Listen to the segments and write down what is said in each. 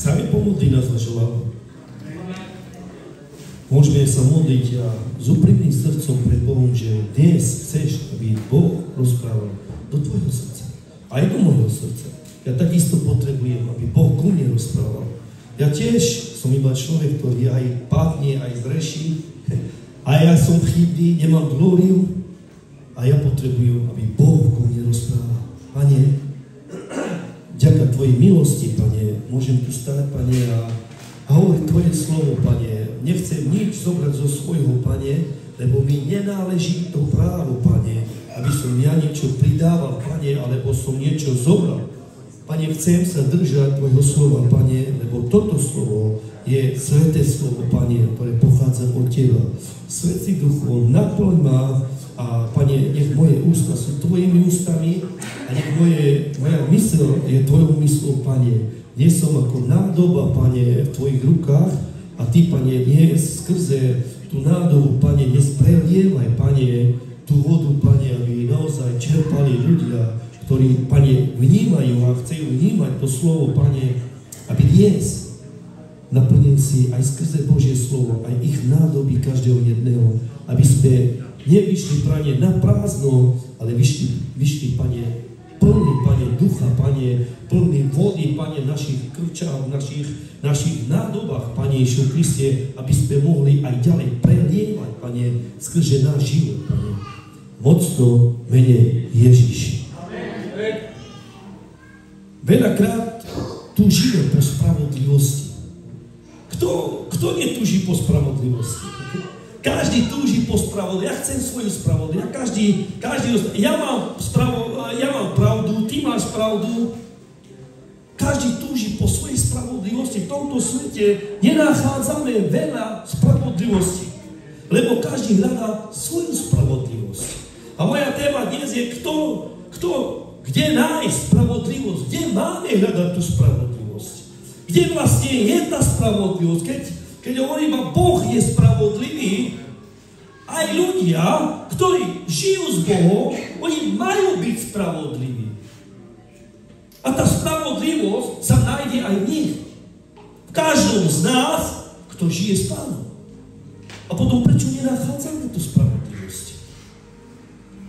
sami pomodliť nás našou hlavou. Môžeme sa modliť a s úprimným srdcom pred Bohom, že dnes chceš, aby Boh rozprával do tvojho srdca. Aj do môjho srdca. Ja takisto potrebujem, aby Boh ku mne rozprával. Ja tiež som iba človek, ktorý aj padne, aj zreší. A ja som chybný, nemám glóriu. A ja potrebujem, aby Boh ku mne rozprával. Pane, vďaka tvojej milosti, Pane, môžem tu stáť, Pane, a hovoriť tvoje slovo, Pane. Nechcem nič zobrať zo svojho, Pane, lebo mi nenáleží to právo, Pane, aby som ja niečo pridával, Pane, alebo som niečo zobral. Pane, chcem sa držať tvojho slova, Pane, lebo toto slovo je sveté slovo, Pane, ktoré pochádza od Teba. Svätý Duchu, naplň ma a, Pane, nech moje ústa sú tvojimi ústami a nech moja mysl je tvojou myslou, Pane. Nie som ako nádoba, Pane, v tvojich rukách, a Ty, Pane, nie skrze tú nádobu, Pane, nesprelievaj, Pane, tú vodu, Pane, aby naozaj čerpali ľudia, ktorí, Pane, vnímajú a chcú vnímať to slovo, Pane, aby dnes naplnil si aj skrze Božie slovo, aj ich nádoby každého jedného, aby sme nevyšli, Pane, na prázdno, ale vyšli, Pane, plný, Pane, ducha, Pane, plný vody, Pane, našich krčách, našich nádobách, Pane Ježišu Kriste, aby sme mohli aj ďalej prelievať, Pane, skrze náš život, Pane. Mocno mene Ježiši. Veľakrát túžime po spravodlivosti. Kto netúži po spravodlivosti? Každý túži po spravodlivosti. Ja chcem svoju spravodlivosť. Ja mám pravdu, ty máš pravdu. Každý túži po svojej spravodlivosti. V tomto svete nenachádzame veľa spravodlivosti. Lebo každý hľadá svoju spravodlivosť. A moja téma dnes je, kde nájsť spravodlivosť? Kde máme hľadať tú spravodlivosť? Kde vlastne je tá spravodlivosť? Keď hovorím, že Boh je spravodlivý, aj ľudia, ktorí žijú s Bohom, oni majú byť spravodliví. A tá spravodlivosť sa nájde aj v nich. V každom z nás, kto žije s Pánom. A potom prečo nenachádzame tú spravodlivosť?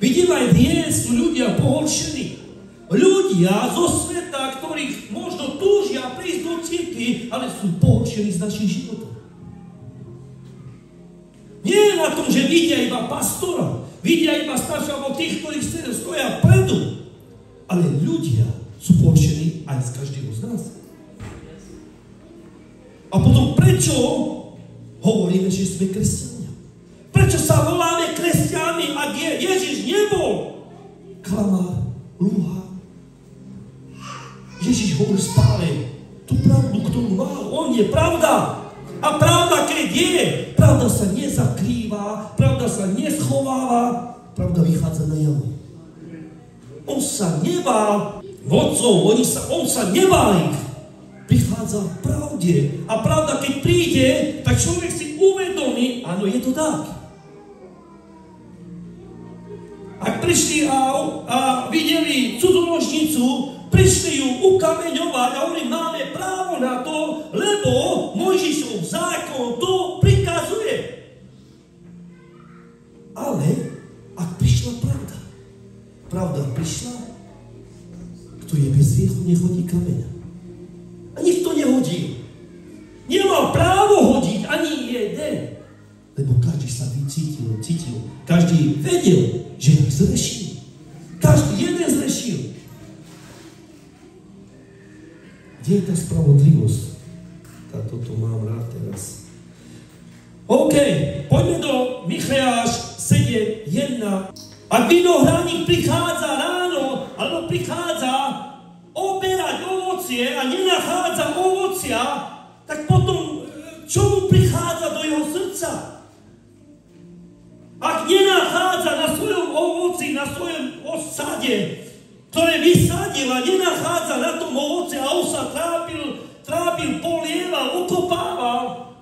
Vidím aj dnes, sú ľudia pohoršení. Ľudia zo sveta, ktorých možno túžia prísť do cirkvi, ale sú pohoršení z našich životov. Nie na tom, že vidia iba pastora, vidia iba starších alebo tých, ktorí stoja predu. Ale ľudia sú pohoršení aj z každého z nás. A potom prečo hovoríme, že sme kresťania? Prečo sa voláme kresťani, ak Ježiš nebol klamár, lúha? Ježiš hovorí stále tú pravdu, ktorú mal. On je pravda. A pravda, keď je, pravda sa nezakrýva, pravda sa neschováva, pravda vychádza na javu. On sa nebál vodcov, on sa nebál ich. Prichádza v pravde. A pravda, keď príde, tak človek si uvedomí, áno, je to tak. Ak prišli a videli cudzoložnicu, prišli ju ukameňovať a oni máme právo na to, lebo Mojžišov zákon to prikazuje. Ale ak prišla pravda, pravda prišla, kto je bez hriechu, nehodí kameňa. A nikto nehodil. Nemal právo hodiť ani jeden. Lebo každý sa cítil. Každý vedel, že zrešil. Každý jeden zrešil. Kde je tá spravodlivosť? Toto mám rád teraz. OK, poďme do Micheáš 7:1. Ak vinohradník prichádza ráno, alebo prichádza oberať ovocie a nenachádza ovocia, tak potom čo mu prichádza do jeho srdca? Ak nenachádza na svojom ovoci, na svojom osade, ktoré vysadil a nenachádza na tom ovoci a on sa trápil, polieval, okopával.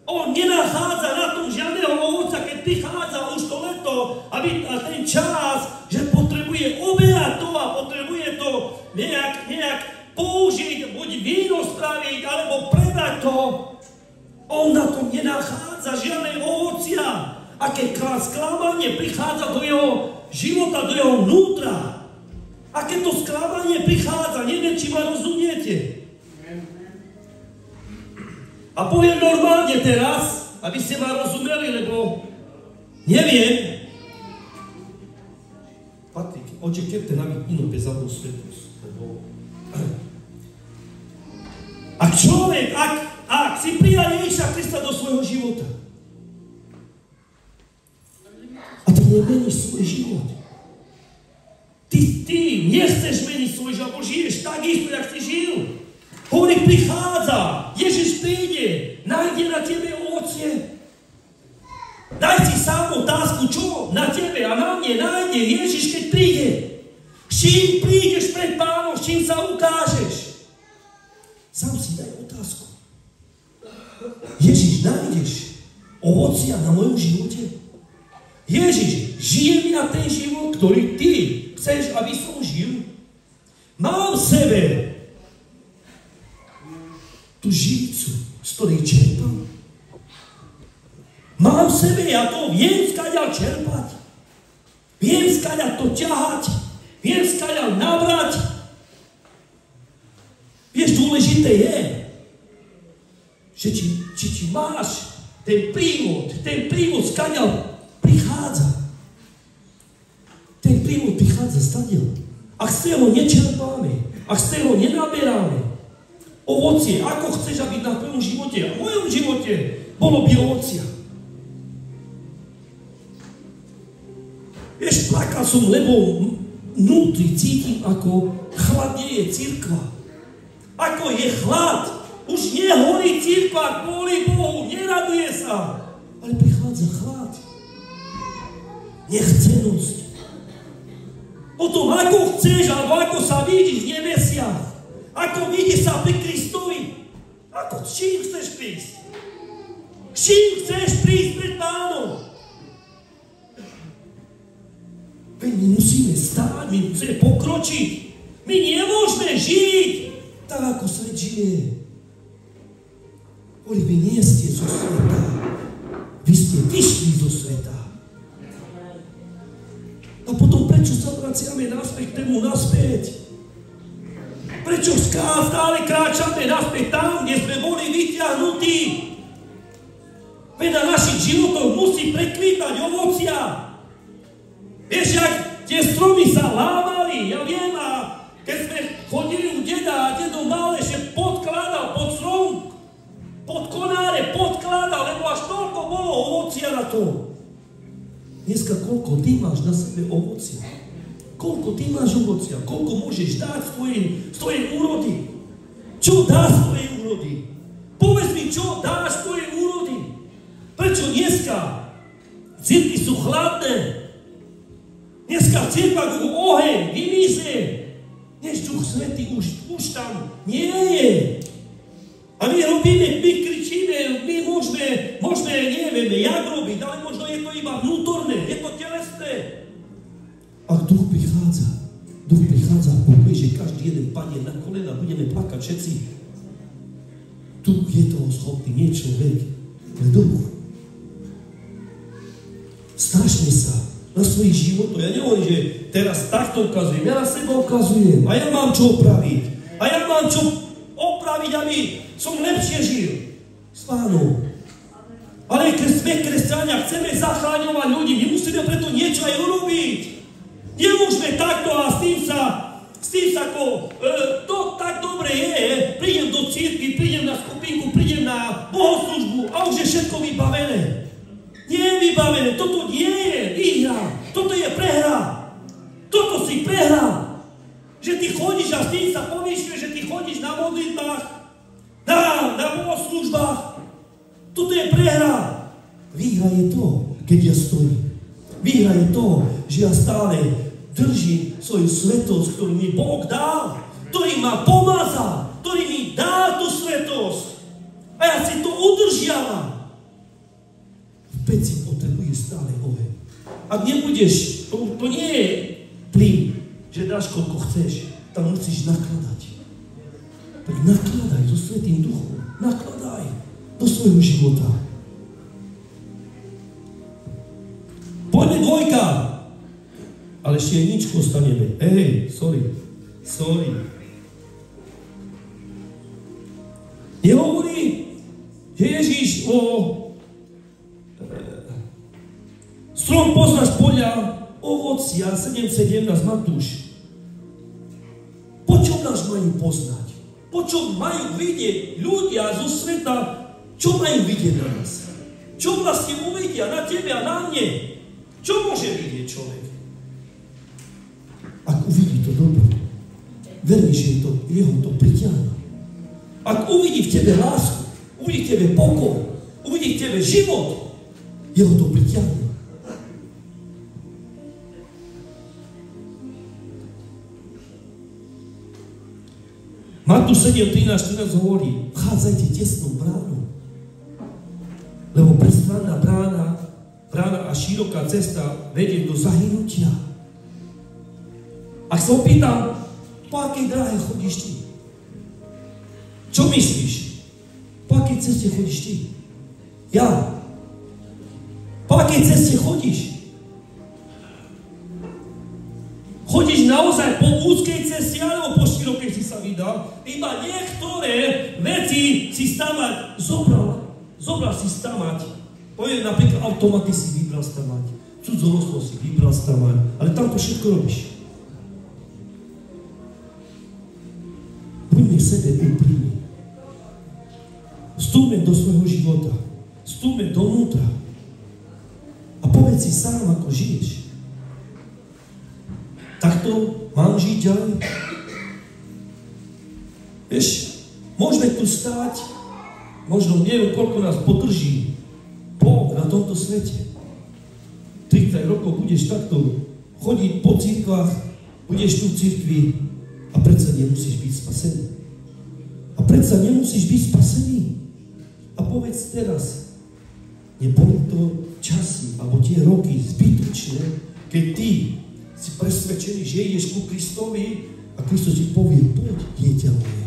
On nenachádza na tom žiadneho ovoca, keď prichádza už to leto a ten čas, že potrebuje oberať to a potrebuje to nejak použiť, buď vínostrá, postaviť, alebo predať to, on na tom nenachádza žiadne ovocia. A keď sklamanie prichádza do jeho života, do jeho vnútra, a keď to sklamanie prichádza, neviem, či ma rozumiete. A poviem normálne teraz, aby ste ma rozumeli, lebo neviem. Patrik, očekajte na vitninu bez zabudnú svetosť. Ak človek, ak si prijal Ježiša Krista do svojho života a ty nemeníš svoj život, ty nechceš meniť svoj život, alebo žiješ takisto, jak si žil. Hovorí, prichádza, Ježiš príde, nájde na tebe ovocie. Daj si sám otázku, čo na tebe a na mne nájde Ježiš, keď príde. S čím prídeš pred Pánom, s čím sa ukážeš? Sám si daj otázku. Ježiš, nájdeš ovocia na mojom živote? Ježiš, žije mi na ten život, ktorý ty chceš, aby som žil? Mám v sebe tú živicu, z ktorej čerpám? Mám v sebe, ja to viem skaďal čerpať. Viem skaďal to ťahať. Viem skaďal nabrať. Vieš, dôležité je, že či máš ten prívod skaďal prichádza. Ten prívod prichádza stadiaľ. Ak z toho nečerpáme, ak z toho nenaberáme ovocie, ako chceš, aby na tvojom živote a v mojom živote bolo by ovocia. Vieš, plakal som, lebo vnútri cítim, ako chladneje cirkva. Ako je chlad. Už nehorí cirkva, kvôli Bohu, neraduje sa. Ale prichádza chlad. Nechcenosť. Potom, ako chceš, alebo ako sa vidíš v nebesiach. Ako vidíš sa pri Kristovi. Ako, s čím chceš prísť? S čím chceš prísť pred Pánom? Veď my musíme stáť, my musíme pokročiť. My nemôžeme žiť tak, ako svet žije. Vy nie ste zo sveta. Vy ste vyšli zo sveta. A potom prečo sa vraciame naspäť k tému naspäť? Prečo stále kráčame naspäť tam, kde sme boli vyťahnutí? Veď na našich životoch musí prekvítať ovocia. Vieš, jak tie stromy sa lámali, ja viem, a keď sme chodili u deda a dedo mal ešte podkladal pod strom, pod konáre podkladal, lebo až toľko bolo ovocia na to. Dneska koľko ty máš na sebe ovocia? Koľko ty máš ovocia? Koľko môžeš dať z tvojej úrody? Čo dáš z tvojej úrody? Povedz mi, čo dáš z tvojej úrody? Prečo dneska cirkvi sú chladné? Dneska v cirkvách oheň vymizne, než Duch Svätý už tam nie je. A my robíme, my kričíme, my môžeme, nevieme, jak robiť, ale možno je to iba vnútorné, je to telesné. Ak Duch prichádza a povie, že každý jeden padne na kolena, budeme plakať všetci. Duch je toho schopný, nie človek, ale Duch. Strašne sa na svojich životoch. Ja nehovorím, že teraz takto ukazujem, ja na seba ukazujem a ja mám čo opraviť. A ja mám čo opraviť, aby som lepšie žil s Pánom. Ale keď sme kresťania, chceme zachráňovať ľudí, my musíme preto niečo aj urobiť. Nemôžeme takto a s tým sa to tak dobre je, prídem do cirkvi, prídem na skupinku, prídem na bohoslužbu a už je všetko vybavené. Nie je vybavené, toto nie je výhra, toto je prehra. Toto si prehra. Že ty chodíš a s tým sa pomýšľuješ, že ty chodíš na modlitbách, na bohoslužbách. Toto je prehra. Výhra je to, keď ja stojím. Výhra je to, že ja stále držím svoju svetosť, ktorú mi Boh dal, ktorý ma pomazal, ktorý mi dal tú svetosť. A ja si to udržiavam. V peci potrebuje stále oheň. Ak nebudeš, to nie je plyn, že dáš koľko chceš, tam musíš nakladať. tak nakladaj so Svätým Duchom. Nakladaj do svojho života. Poďme 2. Ale ešte jedničku ostaneme. Sorry. Nehovorí, že Ježíš o strom poznáš podľa ovocia 7.17 Matúš. Po čom nás majú poznať? Po čom majú vidieť ľudia zo sveta? Čo majú vidieť na nás? Čo vlastne uvidia na tebe a na mne? Čo môže vidieť človek? Ak uvidí to dobro, vermi, že jeho to priťahne. Ak uvidí v tebe lásku, uvidí v tebe pokoj, uvidí v tebe život, jeho to priťahne. Matúš 7.13.14 hovorí, vchádzajte tesnou bránou, lebo prestranná brána a široká cesta vedie do zahynutia. Ak sa opýtam, po akej dráhe chodíš ty? Čo myslíš? Po akej ceste chodíš ty? Ja. Po akej ceste chodíš? Chodíš naozaj po úzkej ceste, alebo po širokej si sa vydal? Iba niektoré veci si stavať zobral si stavať. Poviem napríklad, automaty si vybral stavať. Cudzolostvo si vybral stavať. Ale tam to všetko robíš. Buďme sebe úprimní. Vstúpme do svojho života. Vstúpme dovnútra. A povedz si sám, ako žiješ. Takto mám žiť ďalej? Vieš, môžeme tu stáť, možno neviem, koľko nás podrží Boh na tomto svete. 30 rokov budeš takto chodiť po cirkvách, budeš tu v cirkvi a predsa nemusíš byť spasený. A predsa nemusíš byť spasený. A povedz teraz, neboli to časy, alebo tie roky zbytočné, keď ty si presvedčený, že ideš ku Kristovi a Kristus ti povie, poď, dieťa moje.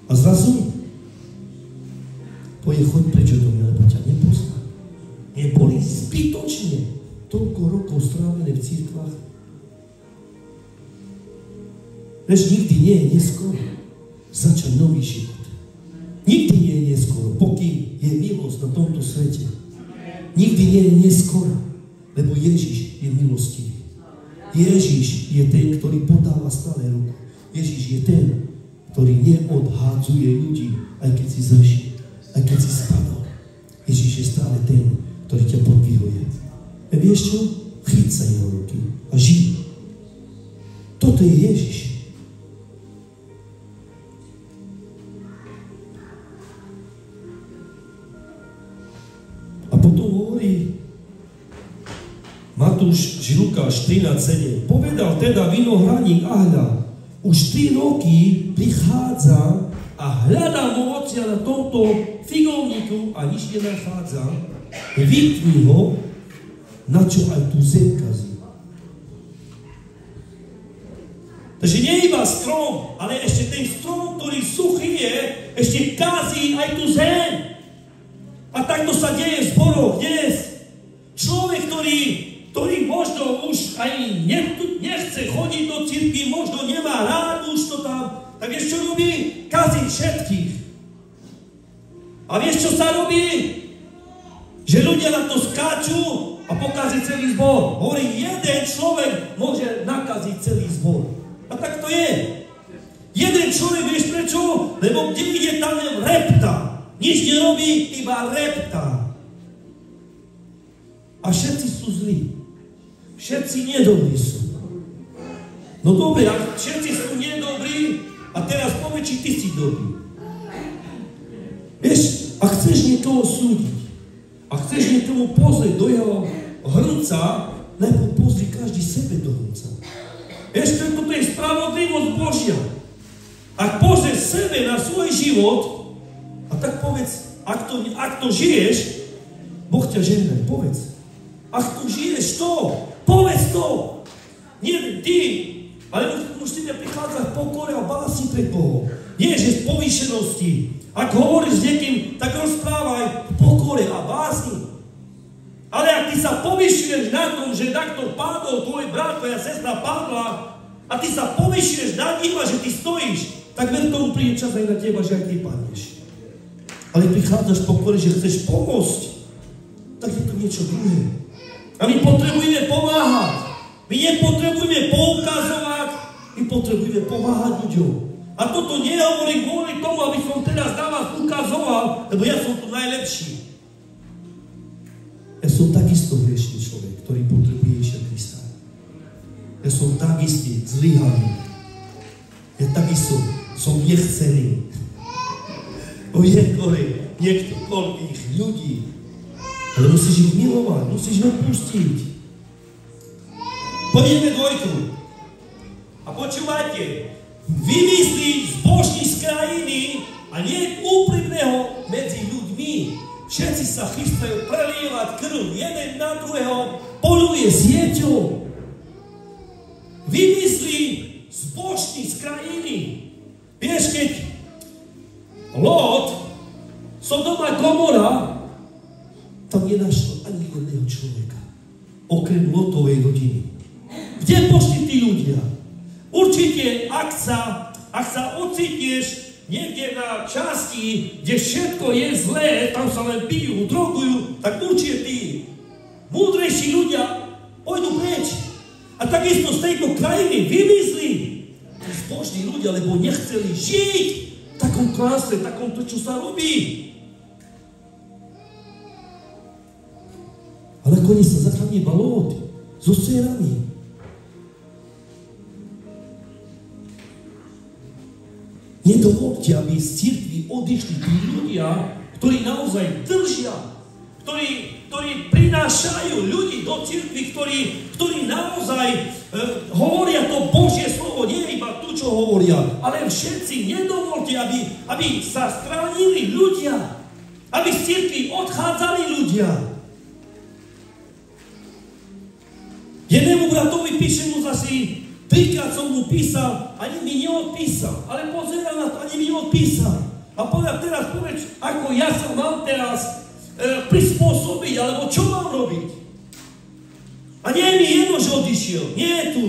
A zrazu povie, choď prečo do mňa, lebo ťa nepozná. Neboli zbytočne toľko rokov strávené v cirkvách. Veď nikdy nie je neskoro začať nový život. Nikdy nie je neskoro, pokým je milosť na tomto svete. Nikdy nie je neskoro, lebo Ježiš je milostivý. Ježiš je ten, ktorý podáva stále ruku. Ježiš je ten, ktorý neodhádzuje ľudí, aj keď si zrešiel, aj keď si spadol. Ježiš je stále ten, ktorý ťa podvihuje. A vieš čo? Chyť sa jeho ruky a žij. Toto je Ježiš. A potom hovorí Matúš, Lukáš 13.7. Povedal teda vinohradník Ahľa, už 3 roky prichádza a hľadám ovocia na tomto figovníku a nič nenachádza. Vytni ho, na čo aj tu zem kazí. Takže nie iba strom, ale ešte ten strom, ktorý suchý je, ešte kazí aj tu zem. A takto sa deje v zboroch dnes. Človek, ktorý možno už aj nechce chodiť do cirkvi, možno nemá rád už to tam, tak vieš, čo robí? Kazí všetkých. A vieš, čo sa robí? Že ľudia na to skáču a pokazí celý zbor. Hovorí, jeden človek môže nakaziť celý zbor. A tak to je. Jeden človek, vieš prečo? Lebo kde ide, tam repta. Nič nerobí, iba repta. A všetci sú zlí. Všetci nedobrí sú. No dobre, ak všetci sú nedobrí, a teraz povedz, či ty si dobrý. Vieš, ak chceš niekoho súdiť, a chceš niekomu pozrieť do jeho hrnca, najprv pozri každý sebe do hrnca. Vieš, toto je spravodlivosť Božia. Ak pozrieš sebe na svoj život, a tak povedz, ak to žiješ, Boh ťa žehná, povedz. Ak tu žiješ to, povedz to. Nie ty, ale musíte prichádzať v pokore a bási pred Bohom. Nie, že z povýšenosti. Ak hovoríš s niekým, tak rozprávaj v pokore a bázni. Ale ak ty sa povyšuješ na tom, že takto padol tvoj brat, tvoja sestra padla a ty sa povyšuješ na ním a že ty stojíš, tak ver tomu príde čas aj na teba, že aj ty padneš. Ale prichádzaš v pokore, že chceš pomôcť, tak je to niečo druhé. A my potrebujeme pomáhať. My nepotrebujeme poukazovať, my potrebujeme pomáhať ľuďom. A toto nehovorím kvôli tomu, aby som teraz na vás ukazoval, lebo ja som tu najlepší. Ja som takisto hriešný človek, ktorý potrebuje Ježiša Krista. Ja som takisto zlyhaný. Ja takisto som nechcený. Niekto koľkých ľudí. Ale musíš ich milovať, musíš ich odpustiť. Pôjdeme dvojku. A počúvajte, vymyslí zbožní z krajiny a nie úprimného medzi ľuďmi. Všetci sa chystajú prelievať krv, jeden na druhého, poľuje sieťou. Vymyslí zbožní z krajiny. Vieš, keď Lot, Sodoma Gomora, tam nenašlo ani jedného človeka, okrem Lotovej rodiny. Kde pošli tí ľudia? Určite, ak sa ocitneš niekde na časti, kde všetko je zlé, tam sa len pijú, drogujú, tak určite tí múdrejší ľudia pôjdu preč. A takisto z tejto krajiny vymyslí zbožní ľudia, lebo nechceli žiť v takom klástve, v takom to, čo sa robí. Ale nakoniec sa zachrání Lot so dcerami. Nedovolte, aby z cirkvi odišli tí ľudia, ktorí naozaj držia, ktorí prinášajú ľudí do cirkvi, ktorí naozaj hovoria to Božie slovo, nie iba tu, čo hovoria, ale všetci. Nedovolte, aby sa stránili ľudia, aby z cirkvi odchádzali ľudia. Jednému bratovi píšem mu zasi, trikrát som mu písal, ani mi neodpísal, ale pozerám na to, ani mi neodpísal. A teraz povedz, ako ja sa mám teraz prispôsobiť, alebo čo mám robiť. A nie je mi jedno, že odišiel. Nie je tu.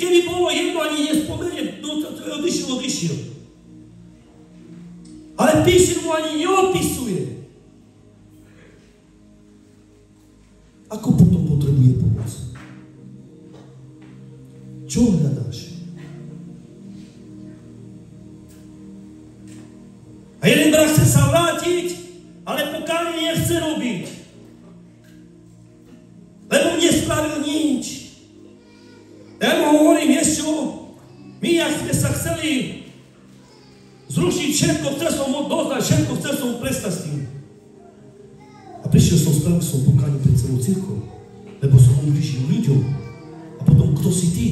Keby bolo jedno, ani nespomeniem, no to odišiel. Ale píše mu, ani neodpisuje. Ako potom potrebuje pomoc? Čo hľadáš? A jeden brat chce sa vrátiť, ale pokánie nechce robiť. Lebo nespravil nič. Ja mu hovorím, vieš čo? My, ak sme sa chceli zrušiť všetko, chcel som doznať všetko, chcel som prestať s tým. A prišiel som spravil som pokánie pred celou cirkou, lebo som ubližil ľuďom. A potom, kto si ty?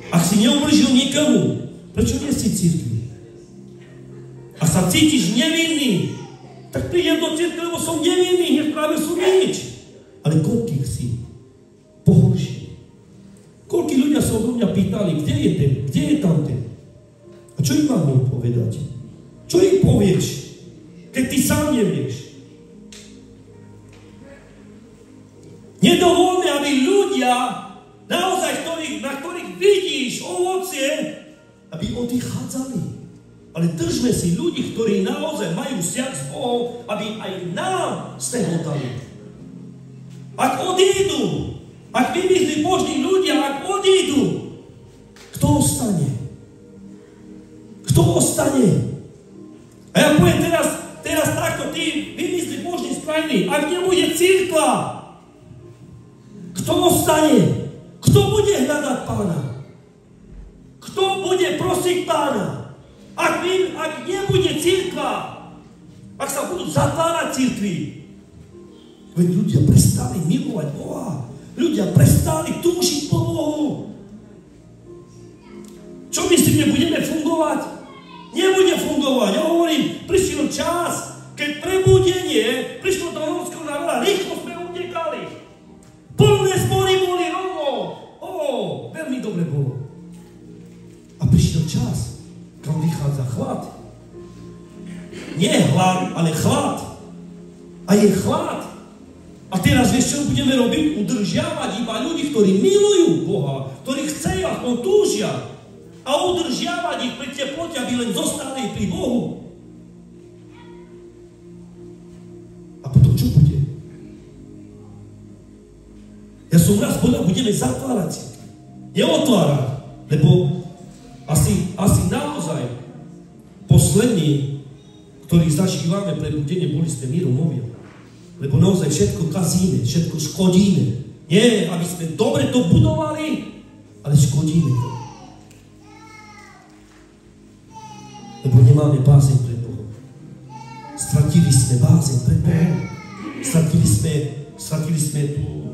Ak si neubližil nikomu, prečo nie si cirkvi? Ak sa cítiš nevinný, tak prídem do cirkvi, lebo som nevinný, nespravil som nič. Ale koľkých si pohoršil? Koľkí ľudia sa od mňa pýtali, kde je ten, kde je tamten? A čo im mám povedať? Čo im povieš, keď ty sám nevieš? Nedovoľme, aby ľudia, naozaj, na ktorých vidíš ovocie, aby odchádzali. Ale držme si ľudí, ktorí naozaj majú vzťah s Bohom, aby aj nám z toho dali. Ak odídu, ak vymyslí Boží ľudia, ak odídu, kto ostane? Kto ostane? A ja poviem teraz takto, ty vymyslí Boží z krajiny, ak nebude cirkva, kto ostane? Kto bude hľadať Pána? Kto bude prosiť Pána? Ak nebude cirkva, ak sa budú zatvárať cirkvi, veď ľudia prestali milovať Boha, ľudia prestali túžiť po Bohu. Čo myslíte, budeme fungovať? Nebude fungovať. Ja hovorím, prišiel čas, keď prebudenie prišlo do Európskeho národa, rýchlo sme utekali. Plné zbory boli rovno. Veľmi dobre bolo. chlad. Nie hlad, ale chlad. A je chlad. A teraz vieš, čo budeme robiť? Udržiavať iba ľudí, ktorí milujú Boha, ktorí chcejú, aspoň túžia. A udržiavať ich pri teplote, aby len zostali pri Bohu. A potom čo bude? Ja som raz povedal, budeme zatvárať. Neotvárať. Lebo asi naozaj poslední, ktorí zažívame prebudenie, boli ste míromovia. Lebo naozaj všetko kazíme, všetko škodíme. Nie, aby sme dobre to budovali, ale škodíme to. Lebo nemáme bázeň pred Bohom. Stratili sme bázeň pred Bohom. Stratili sme tu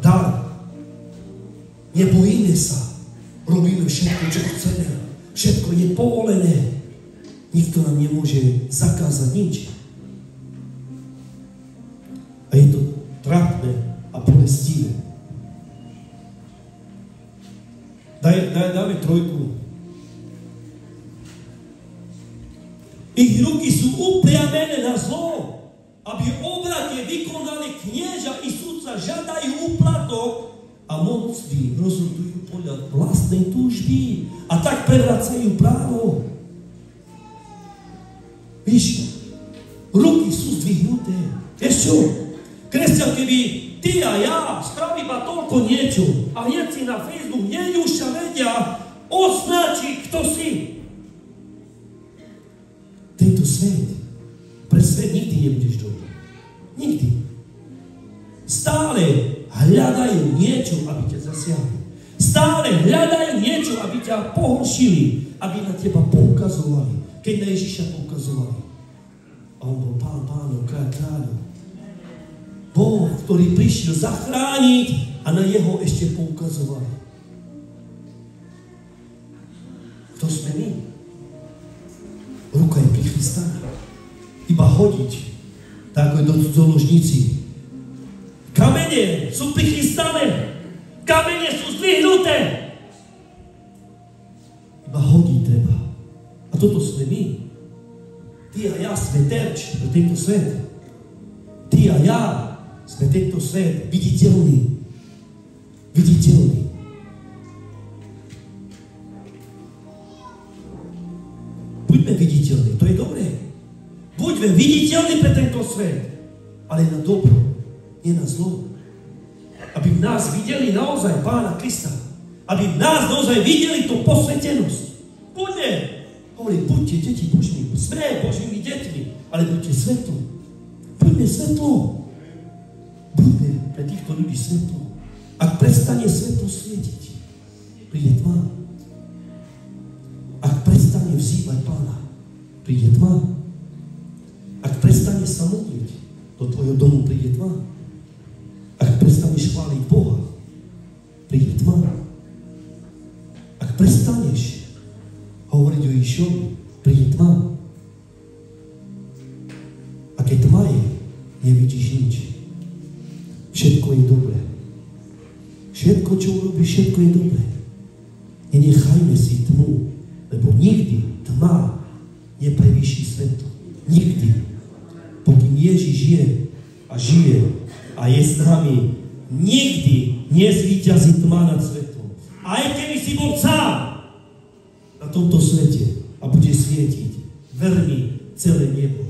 dar. Nebojíme sa. Robíme všetko, čo chceme. Všetko je povolené. Nikto nám nemôže zakázať nič. A je to trápne a bolestivé. Dáme 3. Ich ruky sú upriamené na zlo, aby obrate vykonali knieža i sudca, žiadajú úplatok a mocní rozhodujú podľa vlastnej túžby a tak prevracajú právo. Víš, ruky sú zdvihnuté. Vieš čo? Kresťan, keby ty a ja spraví iba toľko niečo a hneď si na Facebook neďušťa vedia označiť, kto si. Tento svet, pre svet nikdy nebudeš dobrý. Nikdy. Stále hľadajú niečo, aby ťa zasiahli. Stále hľadajú niečo, aby ťa pohoršili, aby na teba poukazovali. Keď na Ježiša poukazovali. A on bol Pán pánov, kráľ kráľov. Boh, ktorý prišiel zachrániť a na jeho ešte poukazovali. Kto sme my? Ruka je prichystaná. Iba hodiť. Tak ako je do cudzoložníci. Kamene sú prichystané. Kamene sú zdvihnuté. Iba hodiť treba. A toto sme my. Ty a ja sme terč pre tento svet. Ty a ja sme tento svet viditeľný. Viditeľný. Buďme viditeľní, to je dobré. Buďme viditeľní pre tento svet. Ale na dobro, nie na zlo. Aby v nás videli naozaj Pána Krista. Aby v nás naozaj videli tú posvetenosť. Buďme. Hovorím, buďte deti Božími. Sme Božími deťmi. Ale buďte svetlo. Buďme svetlo. Buďme pre týchto ľudí svetlo. Ak prestane svetlo svietiť, príde tma. Ak prestane vzývať Pána, príde tma. Ak prestane sa modliť, do tvojho domu príde tma. Ak prestaneš chváliť Boha, príde tma. Ak prestaneš hovoriť o Ježišovi, príde tma. A keď tma je, nevidíš nič. Všetko je dobré. Všetko, čo urobíš, všetko je dobré. Nenechajme si tmu, lebo nikdy tma neprevýši svetlo. Nikdy. Pokým Ježiš je a žije a je s nami, nikdy nezvíťazí tma nad svetlom. Aj keby si bol sám na tomto svete a bude svietiť, ver mi, celé nebo.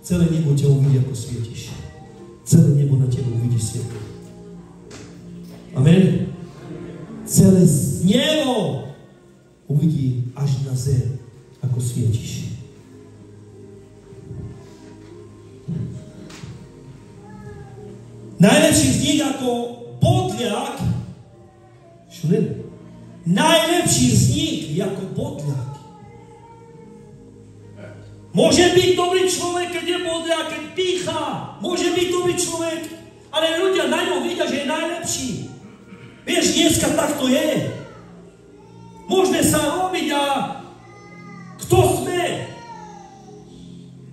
Celé nebo ťa uvidí, ako svietiš. Celé nebo na teba uvidí svetlo. Amen. Celé nebo uvidí až na zem, ako svietiš. Najlepší z nich ako bodľak, najlepší z nich je ako bodľak. Môže byť dobrý človek, keď je bodľak, keď pýcha. Môže byť dobrý človek, ale ľudia na ňom vidia, že je najlepší. Vieš, dneska takto je. Môžeme sa robiť a kto sme?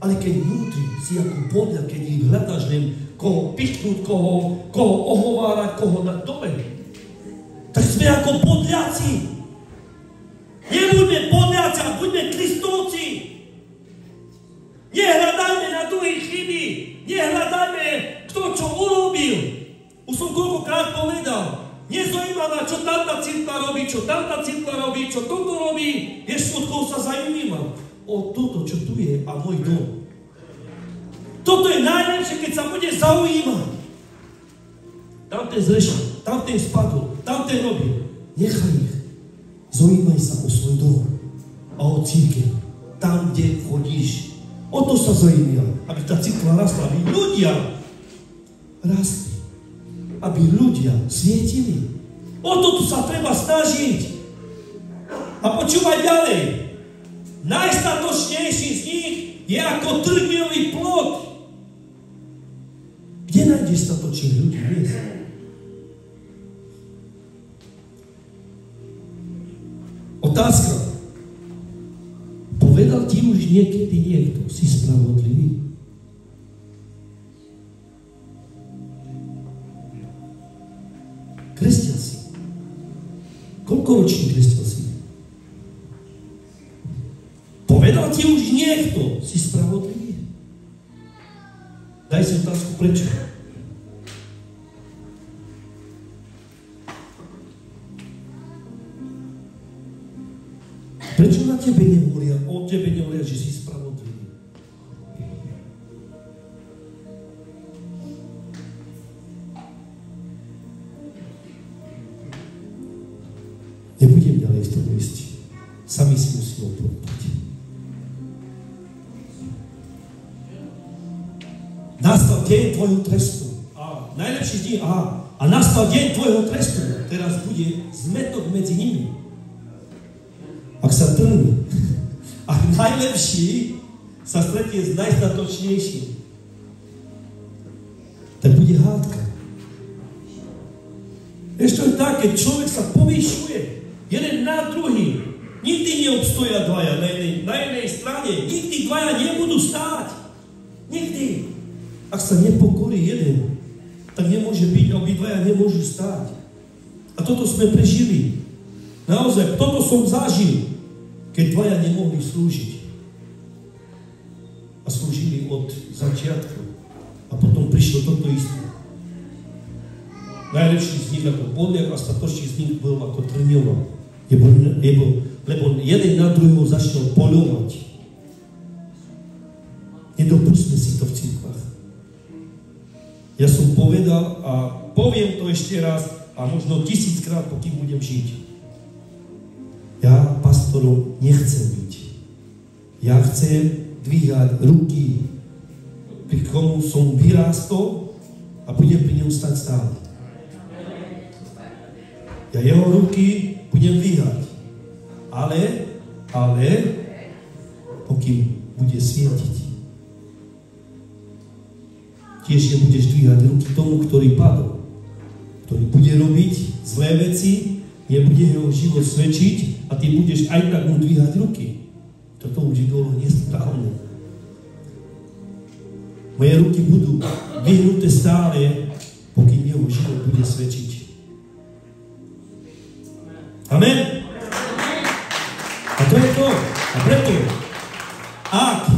Ale keď vnútri si ako bodľak, keď ich hľadaš, neviem, koho pichnúť, koho ohovárať, koho na dole, tak sme ako bodľaci. Nebuďme bodľaci, a buďme Kristovi chyby. Nehľadajme, kto čo urobil. Už som koľkokrát povedal. Nezaujíma ma, čo táta cirkva robí, čo táta cirkva robí, čo toto robí. Vieš, od koho sa zaujímam? O toto, čo tu je a môj dom. Toto je najlepšie, keď sa bude zaujímať. Tamten zrešil, tamten spadol, tamten robil. Nechaj ich. Zaujímaj sa o svoj dom a o církev. Tam, kde chodíš. O to sa zaujíma, aby tá cirkva rastla, aby ľudia rastli. Aby ľudia svietili. O to tu sa treba snažiť. A počúvaj ďalej. Najstatočnejší z nich je ako trgňový plod. Kde nájdeš statočných ľudí dnes? Otázka. Povedal ti už niekedy niekto, si spravodlivý? Kresťan si. Koľkoročný kresťan si? Povedal ti už niekto, si spravodlivý? Daj si otázku, prečo? Prečo na tebe nehovoria, o tebe nehovoria, že si spravodlivý? Nebudem ďalej v tom ísť. Sami si musíme odpovedať. Nastal deň tvojho trestu. A najlepší deň, a nastal deň tvojho trestu. Teraz bude zmetok medzi nimi. Ak sa trní, ak najlepší sa stretne s najstatočnejším, tak bude hádka. Vieš, to je tak, keď človek sa povýšuje jeden na druhý, nikdy neobstoja dvaja na jednej strane, nikdy dvaja nebudú stáť. Nikdy. Ak sa nepokorí jeden, tak nemôže byť, obidvaja nemôžu stáť. A toto sme prežili. Naozaj, toto som zažil. Keď dvaja nemohli slúžiť. A slúžili od začiatku. A potom prišlo toto isté. Najlepší z nich ako podliak a statočný z nich bol ako trňova. Lebo jeden na druhého začal poľovať. Nedopustme si to v cirkvách. Ja som povedal a poviem to ešte raz a možno 1000-krát, pokým budem žiť. Ja pastorom nechcem byť. Ja chcem dvíhať ruky, pri komu som vyrástol a budem pri ňom stať stále. Ja jeho ruky budem dvíhať. Ale pokým bude svietiť. Tiež nebudeš dvíhať ruky tomu, ktorý padol. Ktorý bude robiť zlé veci, nebude jeho život svedčiť, a ty budeš aj tak mu dvíhať ruky. Toto už bolo nesprávne. Moje ruky budú vyhnuté stále, pokým jeho život bude svedčiť. Amen? A to je to. A preto, ak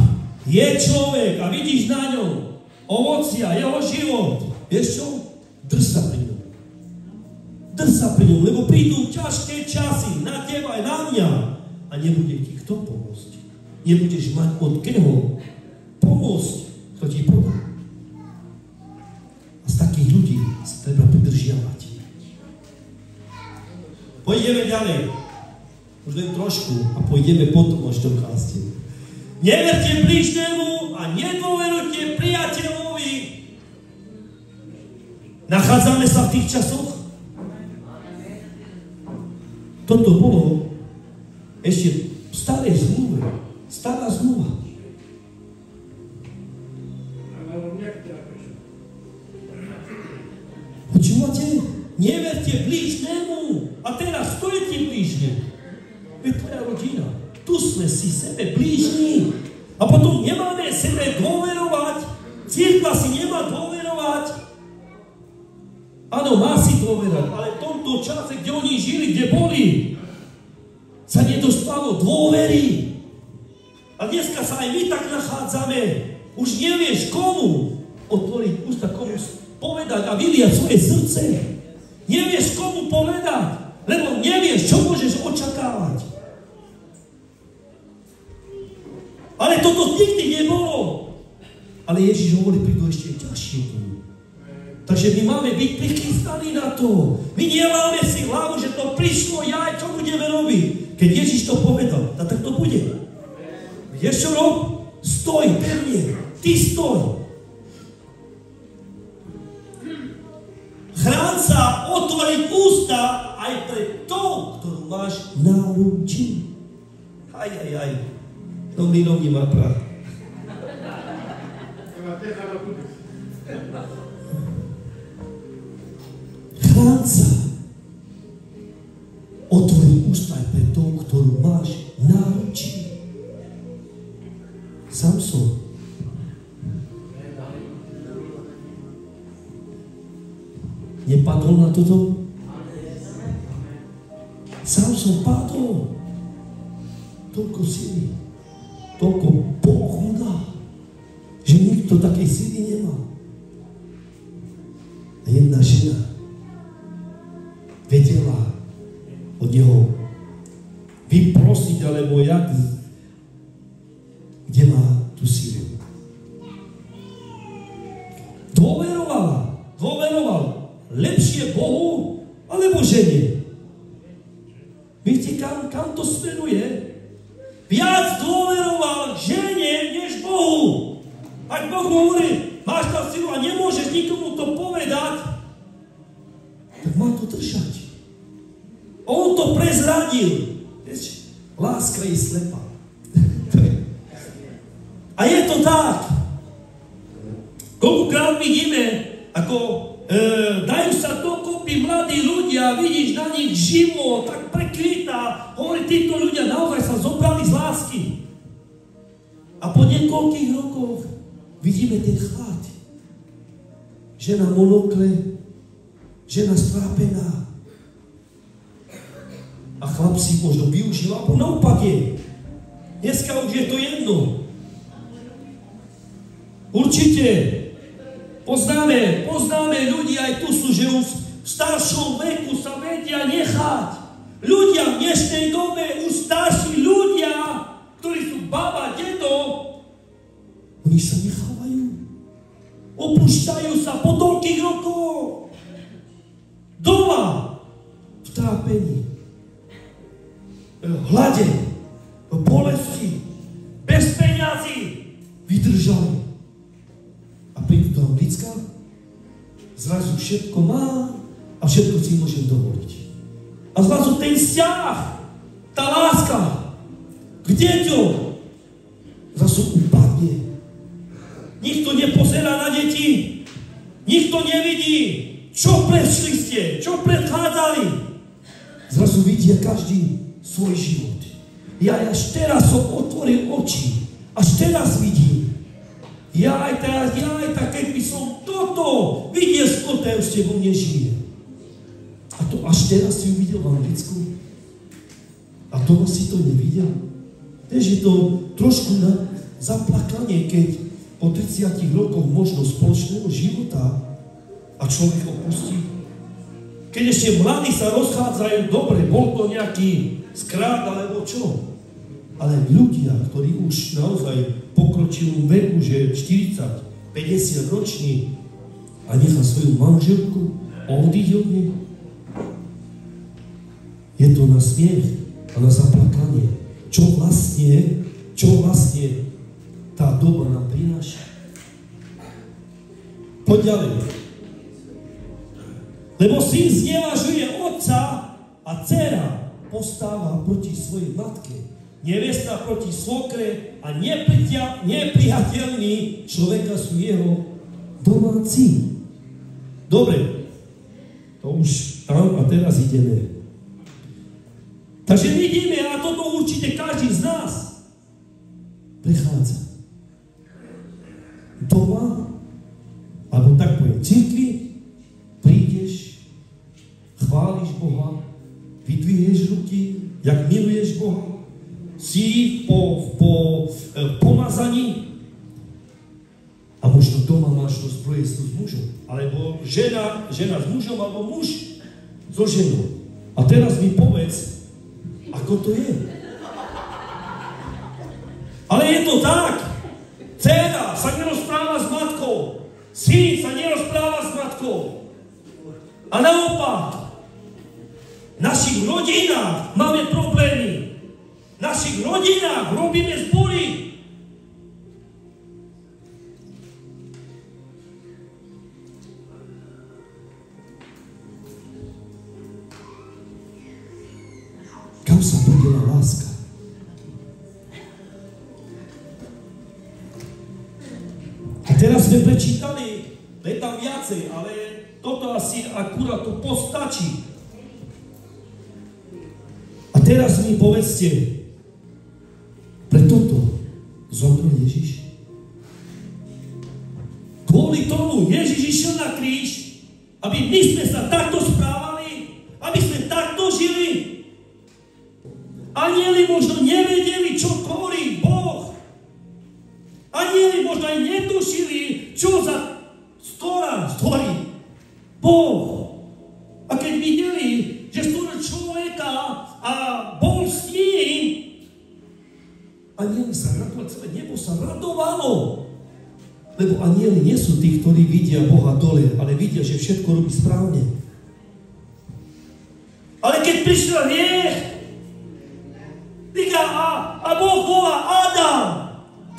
je človek a vidíš na ňom ovocia, jeho život, vieš čo? Drž sa pri ňom. Drž sa pri ňom, lebo prídu ťažké časy na teba aj na mňa a nebude ti kto pomôcť. Nebudeš mať od koho pomôcť, kto ti podá. A z takých ľudí sa treba pridržiavať. Pôjdeme ďalej. Už len trošku a pôjdeme potom až do káste. Neverte blížnemu a nedôverujte priateľovi. Nachádzame sa v tých časoch? Toto bolo ešte v starej zmluve. Stará zmluva. Počúvate? Neverte blížnemu. A teraz kto je ti blížne? Je tvoja rodina. Tu sme si sebe blížni. A potom nemáme sebe dôverovať. Cirkva si nemá dôverovať. Áno, má si dôverať, ale v tomto čase, kde oni žili, kde boli, sa nedostalo dôvery. A dneska sa aj my tak nachádzame. Už nevieš komu otvoriť ústa, komu povedať a vyliať svoje srdce. Nevieš komu povedať, lebo nevieš, čo môžeš očakávať. Ale toto nikdy nebolo. Ale Ježiš hovorí, prídu ešte ťažšie dni. Takže my máme byť prichystaní na to. My nemáme si hlavu, že to prišlo, čo budeme robiť. Keď Ježiš to povedal, tak to bude. Vieš čo rob? Stoj, pevne. Ty stoj. Chráň sa otvoriť ústa aj pre to, ktorú máš na ruči. Aj. Nový má pravdu. Chráň sa otvoriť ústa aj pre to, ktorú máš na ruči. Samson. Nepadol na toto? Samson padol. Toľko síly. Toľko Boh mu dá. Že nikto takej síly nemá. A jedna žena vedela od neho vyprosiť, alebo jak, kde má tú sílu. Dôverovala. Lepšie Bohu, alebo žene. Viete, kam to smeruje? Viac dôveroval žene, než Bohu. Ak Boh hovorí, máš tam silu a nemôžeš nikomu to povedať, tak má to držať. On to prezradil. Vieš, láska je slepá. A je to tak. Koľkokrát vidíme, ako dajú sa dokopy mladí ľudia, vidíš na nich živo, tak prekvitá. Hovorí, títo ľudia naozaj sa zobrali z lásky. A po niekoľkých rokoch vidíme ten chlad. Žena monokle, žena strápená. A chlap si možno využil, alebo naopak je. Dneska už je to jedno. Určite. Poznáme ľudí, aj tu sú, že už v staršom veku sa vedia nechať. Ľudia v dnešnej dobe, už starší ľudia, ktorí sú baba, dedo, oni sa nechávajú. Opúšťajú sa po toľkých rokov. Doma, v trápení, hlade, v bolesti, bez peňazí, vydržali. A prídu do Anglicka, zrazu všetko má a všetko si môžem dovoliť. A zrazu ten vzťah, tá láska k deťom zrazu upadne. Nikto nepozerá na deti, nikto nevidí, čo prešli ste, čo predchádzali. Zrazu vidia každý svoj život. Ja až teraz som otvoril oči, až teraz vidím. Ja aj tak, keď by som toto videl skôr, to už tebou nežije. A to až teraz si uvidel v Anglicku. A doma si to nevidel. Vieš, je to trošku na zaplakanie, keď po 30 rokoch možno spoločného života a človek opustí. Keď ešte mladí sa rozchádzajú, dobre, bol to nejaký skrát alebo čo. Ale ľudia, ktorí už naozaj pokročilú veku, že 40, 50 roční a nechá svoju manželku odísť od nej. Je to na smiech a na zaplakanie. Čo vlastne tá doba nám prináša? Poď ďalej. Lebo syn znevažuje otca a dcera postáva proti svojej matke. Nevesta proti svokre a nepriateľní človeka sú jeho domáci. Dobre, to už tam a teraz ideme. Takže vidíme, a toto určite každý z nás prechádza. Doma, alebo tak poviem, cirkvi, prídeš, chváliš Boha, vydvíješ ruky, jak miluješ Boha, si po pomazaní možno doma máš rozprojestnú s mužom, alebo žena s mužom, alebo muž so ženou. A teraz mi povedz, ako to je. Ale je to tak. Dcéra sa nerozpráva s matkou. Syn sa nerozpráva s matkou. A naopak, v našich rodinách máme problémy. V našich rodinách robíme zbory. Kam sa podela láska? A teraz sme prečítali, je tam viacej, ale toto asi akurát to postačí. A teraz mi povedzte, pre toto zomrel Ježiš. Kvôli tomu Ježiš išiel na kríž, aby my sme sa takto správali, aby sme takto žili. Anieli možno nevedeli, čo tvorí Boh. Anieli možno aj netušili, čo za stvorí Boh. A keď videli, že stvoril človeka a bol s ním, anieli sa radovali, celé nebo sa radovalo. Lebo anieli nie sú tí, ktorí vidia Boha dole, ale vidia, že všetko robí správne. Ale keď prišiel hriech, a Boh volá Adam.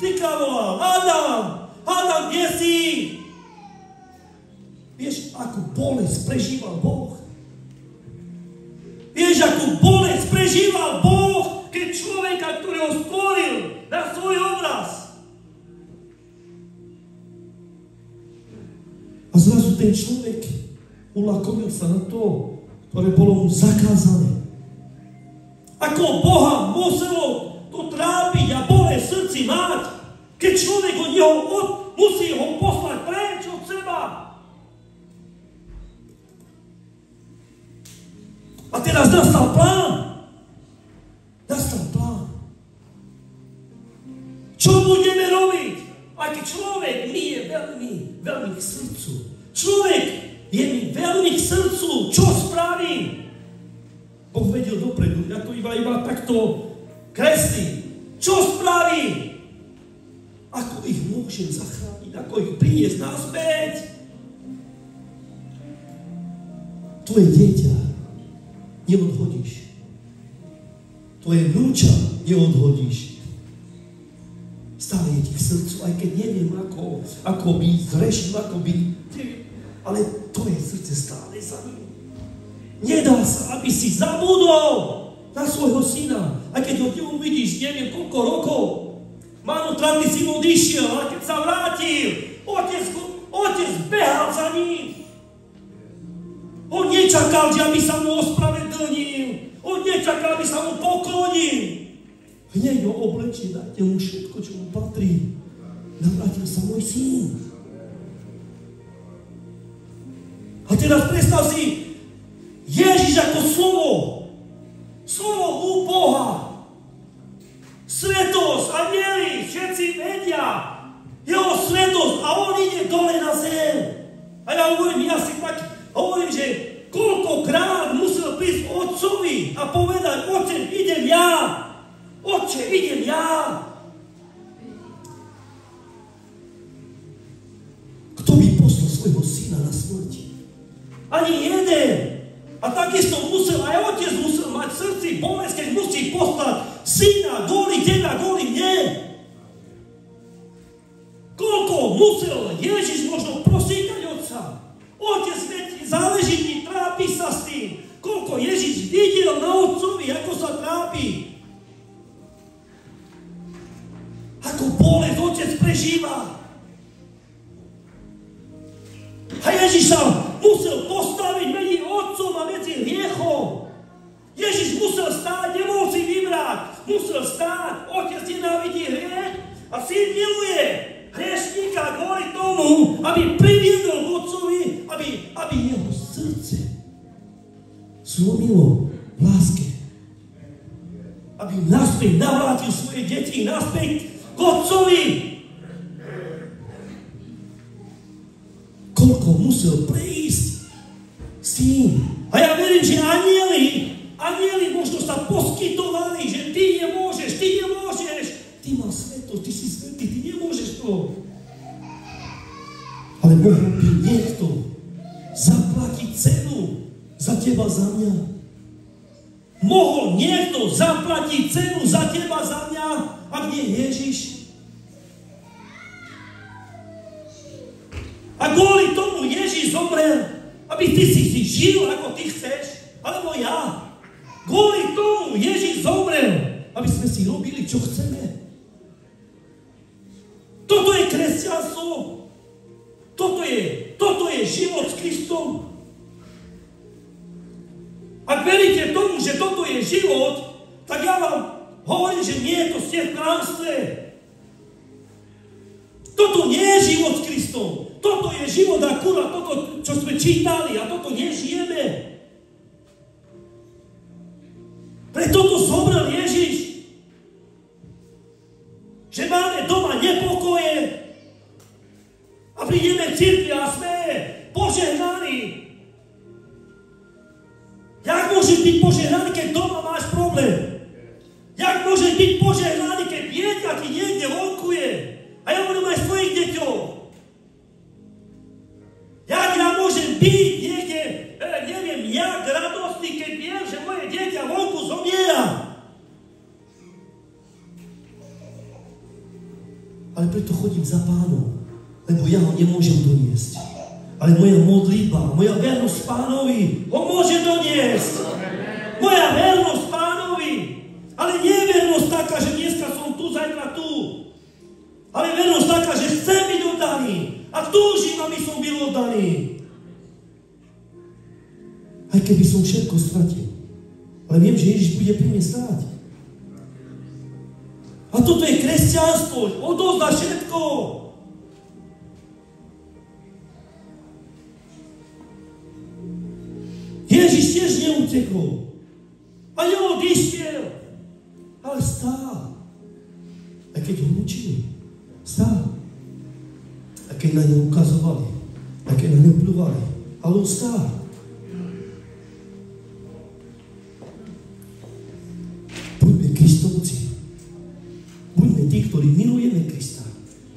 Tyka volá Adam, kde si? Vieš, akú bolesť prežíval Boh? Vieš, akú bolesť prežíval Boh, keď človeka, ktorého stvoril na svoj obraz. A zrazu ten človek ulakomil sa na to, ktoré bolo mu zakázané. Ako Boha muselo to trápiť a bolesť v srdci mať, keď človek od neho musí ho poslať preč od seba. A teraz nastal plán. Čo budeme robiť? Aj keď človek mi je veľmi k srdcu. Človek je mi veľmi k srdcu. Čo spravím? Boh vedel dopredu, ako iba takto kreslí. Čo spravím? Ako ich môžem zachrániť? Ako ich priniesť naspäť? Tvoje dieťa neodhodíš. Tvoje vnúča neodhodíš. Stále je ti k srdcu, aj keď neviem, ako by zrešil, ale tvoje srdce stále za ním. Nedá sa, aby si zabudol na svojho syna. A keď ho uvidíš, neviem koľko rokov, máno trápny syn odišiel, a keď sa vrátil, otec behal za ním. On nečakal, že aby sa mu ospravedlnil. On nečakal, aby sa mu poklonil. Hneď ho oblečie, dajte mu všetko, čo mu patrí. Navrátil sa môj syn. A teraz predstav si, Ježiš ako slovo u Boha. Svetosť, anjeli, všetci vedia jeho svetosť a on ide dole na zem. A ja hovorím, že koľkokrát musel prísť otcovi a povedať, Otče, idem ja. Otče, idem ja. Kto by poslal svojho syna na smrť? Ani jeden. A takisto aj otec musel mať v srdci bolesť, keď musí poslať syna kvôli teba, kvôli mne. Koľko musel Ježiš možno prosíkať otca. Otec, záleží ti, trápi sa s tým. Koľko Ježiš videl na otcovi, ako sa trápi. Ako bolesť otec prežíva. A Ježiš sa musel postaviť medzi otcom a medzi hriechom. Ježiš musel stáť, nemohol si vybrať. Musel stáť, otec nenávidí hriech a syn miluje hriešníka kvôli tomu, aby priviedol k otcovi, aby jeho srdce zlomilo v láske. Aby naspäť navrátil svoje deti, naspäť k otcovi. jednoducho musel prejsť s tým. A ja verím, že anieli možno sa poskytovali, že ty nemôžeš, ty máš svetosť, ty si svätý, ty nemôžeš to. Ale mohol by niekto zaplatiť cenu za teba, za mňa. Mohol niekto zaplatiť cenu za teba, za mňa, ak nie Ježiš. A kvôli tomu Ježiš zomrel, aby ty si žil, ako ty chceš, alebo ja. Kvôli tomu Ježiš zomrel, aby sme si robili, čo chceme. Toto je kresťanstvo. Toto je život s Kristom. Ak veríte tomu, že toto je život, tak ja vám hovorím, že nie, to ste v klamstve. Toto nie je život s Kristom. Toto je život akurát, toto, čo sme čítali, a toto nežijeme. Preto to zomrel Ježiš. Že máme doma nepokoje a prídeme k cirkvi a sme požehnaní. Jak môžeš byť požehnaný, keď doma máš problém? Jak môžeš byť požehnaný, keď dieťa ti niekde vonkuje? A ja budem aj svojich deťov. Jak ja môžem byť niekde, neviem, jak radostný, keď viem, že moje dieťa vonku zomiera? Ale preto chodím za Pánom, lebo ja ho nemôžem doniesť. Ale moja modlitba, moja vernosť Pánovi ho môže doniesť. Moja vernosť Pánovi. Ale nie je vernosť taká, že dneska som tu, zajtra tu. Ale vernosť taká, že chcem byť oddaný. A túžim, aby som byl oddaný. Aj keby som všetko stratil. Ale viem, že Ježiš bude pri mne stáť. A toto je kresťanstvo. Odovzdá všetko. Ježiš tiež neutekol. A neodišiel. Ale stál. A keď ho mučili, stál. A keď na ňu ukazovali, a keď na ňu pľúvali, ale on stál. Buďme Kristovci. Buďme tí, ktorí milujeme Krista.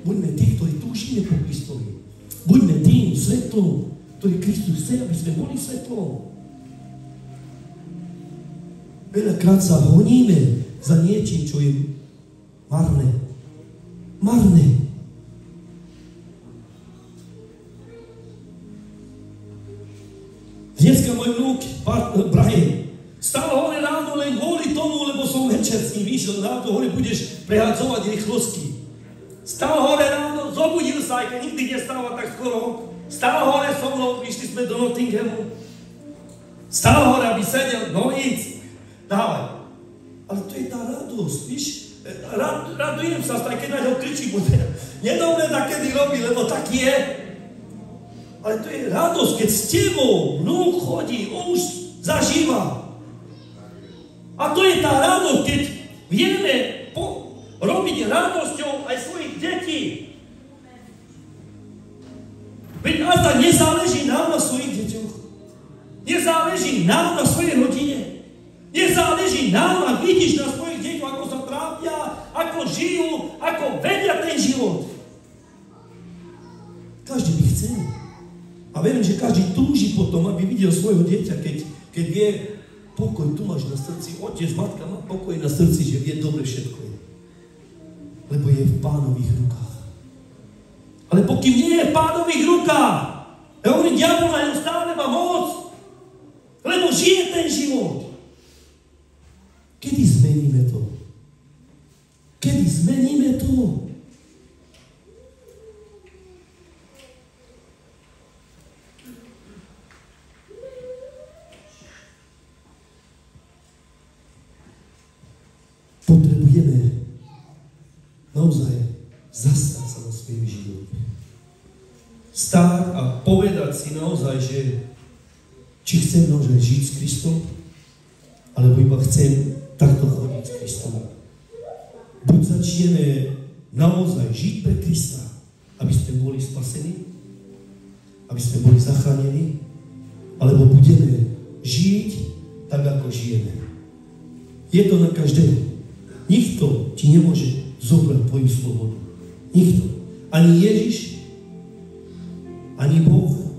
Buďme tí, ktorí túžime po Kristovi. Buďme tým svetlom, ktorý Kristus chce, aby sme boli svetlom. Veľakrát sa honíme za niečím, čo je marné. Marné. Dneska môj vnúk, Brian, stal hore ráno len kvôli tomu, lebo som večer s ním vyšiel na to, hore budeš prehadzovať rýchlostky. Stal hore ráno, zobudil sa, aj keď nikdy nestáva tak skoro. Stal hore so mnou, vyšli sme do Nottinghamu. Stal hore, aby sedel, no ísť. Dávaj. Ale to je tá radosť, víš? Radujem sa, aj keď na ňo kričí, bude nedobre tak kedy robí, lebo tak je. Ale to je radosť, keď s tebou vnúk chodí, on už zažíva. A to je tá radosť, keď vieme robiť radosťou aj svojich detí. Veď azda nezáleží nám na svojich deťoch. Nezáleží nám na svojej rodine. Nezáleží nám, ak vidíš na svojich deťoch, ako sa trápia, ako žijú, ako vedia ten život. Každý by chcel. A verím, že každý túži potom, aby videl svojho dieťa, keď vie, pokoj tu máš na srdci, otec, matka má pokoj na srdci, že vie dobre všetko. Lebo je v Pánových rukách. Ale pokým nie je v Pánových rukách, ja hovorím, diabol na ňom stále má moc, lebo žije ten život. Kedy zmeníme to? Kedy zmeníme to? Potrebujeme naozaj zastať sa na svojom živote. Stáť a povedať si naozaj, že či chcem naozaj žiť s Kristom, alebo iba chcem takto chodiť s Kristom. Buď začneme naozaj žiť pre Krista, aby sme boli spasení, aby sme boli zachránení, alebo budeme žiť tak, ako žijeme. Je to na každého. Nikto ti nemôže zobrať tvoju slobodu. Nikto. Ani Ježiš, ani Boh.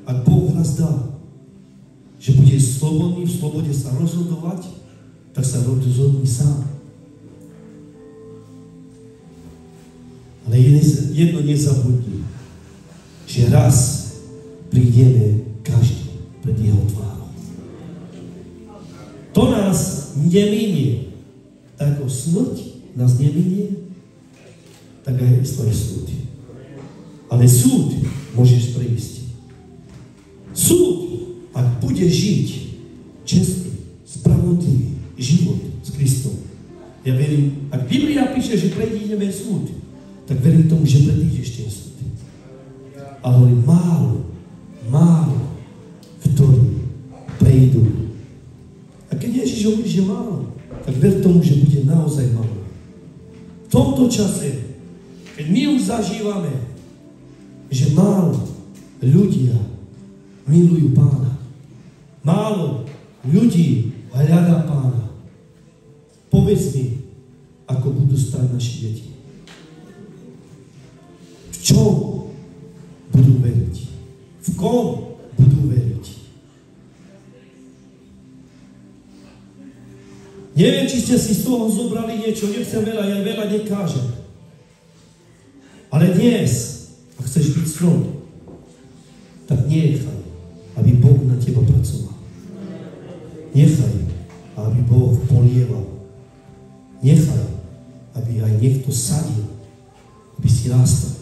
Ak Boh nás dá, že budeš slobodný, v slobode sa rozhodovať, tak sa rozhodni sám. Ale jedno nezabudni, že raz prídeme každý pred jeho tvárou. To nás neminie. Tak ako smrť nás neminie, tak aj tvoj súd. Ale súd môžeš prejsť. Súd, ak budeš žiť čestný, spravodlivý život s Kristom. Ja verím, ak Biblia píše, že prejdeme súd, tak verím tomu, že predídeš ten súd. Ale málo, ktorí prejdú. A keď Ježiš hovorí, že málo, tak ver tomu, že bude naozaj málo. V tomto čase, keď my už zažívame, že málo ľudia milujú Pána, málo ľudí hľadá Pána, povedz mi, ako budú stáť naši deti. V čom budú veriť? V kom budú veriť? Neviem, či ste si z toho zobrali niečo, nechcem veľa, ja veľa nekážem. Ale dnes, ak chceš byť strom, tak nechaj, aby Boh na teba pracoval. Nechaj, aby Boh polieval. Nechaj, aby aj niekto sadil, aby si rastal.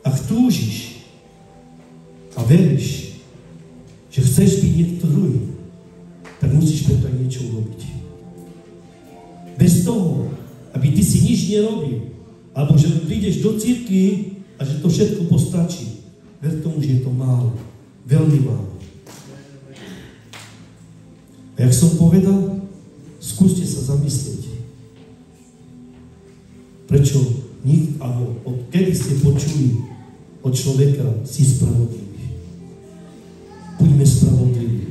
Ak túžiš a veríš, že chceš byť niekto druhý, tak musíš preto aj niečo urobiť. Bez toho, aby ty si nič nerobil, alebo že prídeš do cirkvi a že to všetko postačí. Ver tomu, že je to málo. Veľmi málo. A jak som povedal, skúste sa zamyslieť. Prečo alebo odkedy ste počuli od človeka si spravodlivý. Buďme spravodliví.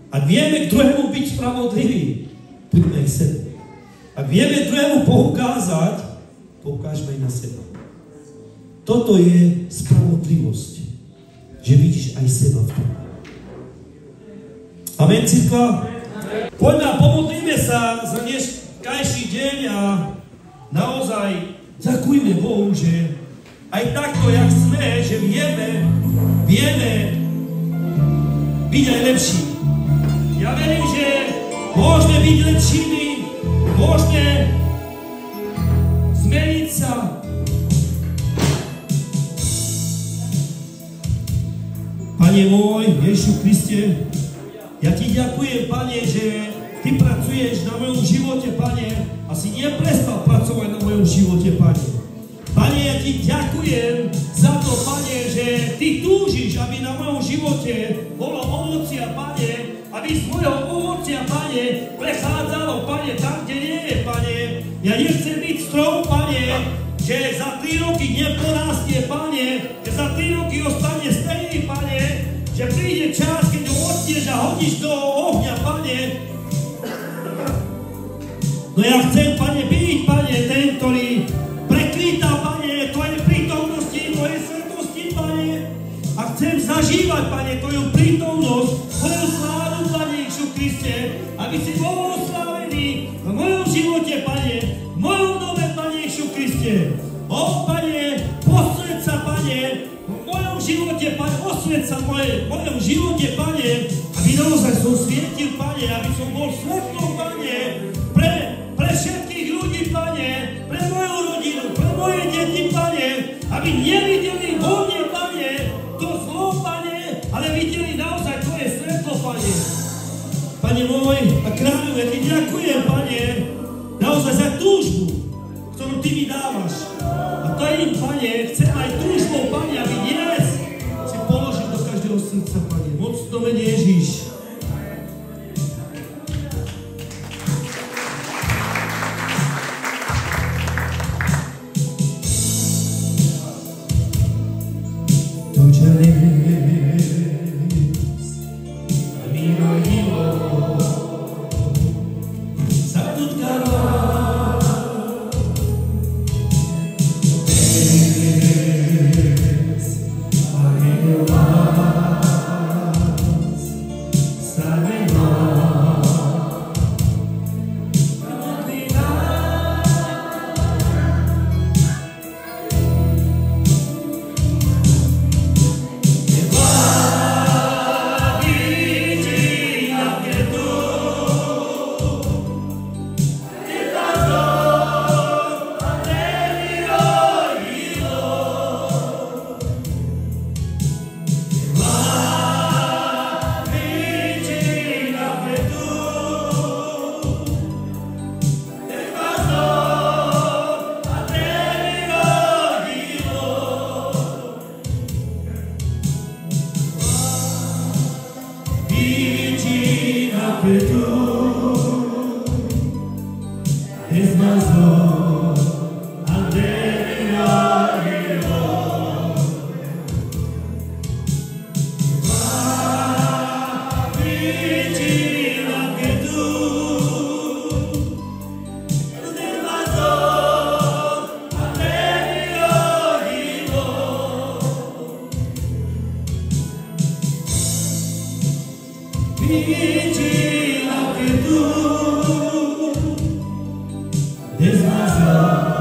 Ak vieme k druhému byť spravodlivý, buďme aj sebe. Ak vieme druhému poukázať, poukážme aj na seba. Toto je spravodlivosť, že vidíš aj seba v tom. Amen, cirkva? Poďme a pomodlíme sa za dnešný deň a naozaj ďakujme Bohu, že aj takto, jak sme, že vieme byť aj lepší. Ja verím, že môžeme byť lepšími, môžeme zmeniť sa. Pane môj, Ježišu Kriste, ja ti ďakujem, Pane, že ty pracuješ na mojom živote, Pane, a si neprestal pracovať na mojom živote, Pane. Pane, ja ti ďakujem za to, Pane, že ty túžiš, aby na mojom živote bolo ovocia, Pane, aby z mojho ovocia, Pane, prechádzalo, Pane, tam, kde nie je, Pane. Ja nechcem byť strom, Pane, že za 3 roky neporastie, Pane, že za 3 roky ostane stejný, Pane, že príde čas, keď ho odtieš a hodíš do ohňa, Pane. No ja chcem, Pane, byť, Pane, ten, ktorý prekrýta, Pane, Tvoje prítomnosti, Tvoje svetosti, Pane. A chcem zažívať, Pane, Tvoju prítomnosť, Tvoju slávu, Pane Ježišu Kriste, aby si bol oslávený v mojom živote, Pane, v mojom dome, Pane Ježišu Kriste. O, Pane, posväť sa, Pane, v mojom živote, Pane, osväť sa v mojom živote, Pane, aby naozaj som svietil, Pane, aby som bol svetlom, Pane, pre všetkých ľudí, Pane, pre moju rodinu, pre moje deti, Pane, aby nevideli vo mne, Pane, to zlo, Pane, ale videli naozaj Tvoje svetlo, Pane. Pane môj a kráľu, ja ti ďakujem, Pane, naozaj za túžbu, ktorú ty mi dávaš. A to je, Pane, chcem aj túžbou, Pane, aby dnes si položil do každého srdca, Pane. Moc to mene Ježíš. desmazou, aderirò. Va vicino anche tu, desmazou, aderirò. Vicino anche tu, desmazou.